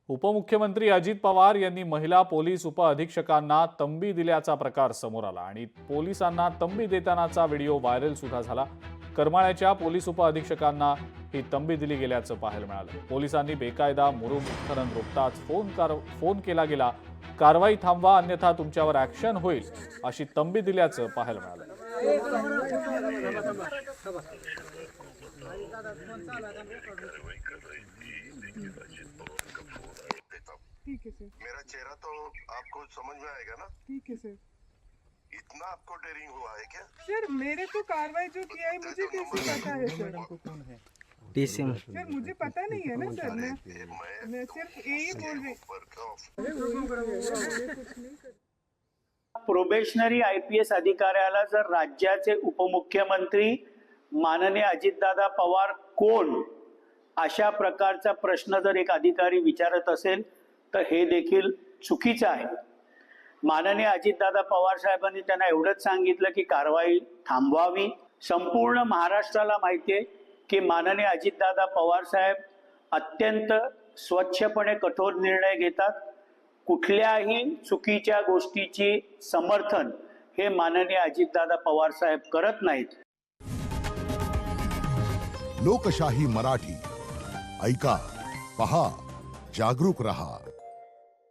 उपमुख्यमंत्री अजित पवार यांनी महिला पोलीस उपअधीक्षकांना तंबी दिल्याचा प्रकार समोर आला आणि पोलिसांना तंबी देतानाचा व्हिडिओ व्हायरल सुद्धा झाला। करमाळ्याच्या पोलीस उपअधीक्षकांना ही तंबी दिली गेल्याचं पाहायला मिळालं। पोलिसांनी बेकायदा मुरुम उत्खनन रोखताच फोन केला गेला, कारवाई थांबवा अन्यथा तुमच्यावर ऍक्शन होईल अशी तंबी दिल्याचं पाहायला मिळालं। ठीक है सर। मेरा चेहरा तो आपको समझ में आएगा ना? ठीक है सर। इतना आपको डेयरिंग हुआ है क्या? सर मेरे को कार्रवाई जो किया है मुझे कैसे पता है सर? डीसीएम सर मुझे पता नहीं है ना सर। मैं सिर्फ यही बोल रही। प्रोबेशनरी आयपीएस अधिकाऱ्याला जर राज्याचे उपमुख्यमंत्री माननीय अजितदादा पवार कोण अशा प्रकारचा प्रश्न जर एक अधिकारी विचारत असेल तर हे देखील चुकीचं आहे। माननीय अजितदादा पवार साहेबांनी त्यांना एवढंच सांगितलं की कारवाई थांबवावी। संपूर्ण महाराष्ट्राला माहिती आहे की माननीय अजितदादा पवार साहेब अत्यंत स्वच्छपणे कठोर निर्णय घेतात। कुठल्याही चुकीच्या गोष्टीची समर्थन हे माननीय अजितदादा पवार साहेब करत नाहीत। लोकशाही मराठी ऐका, पहा, जागरूक रहा।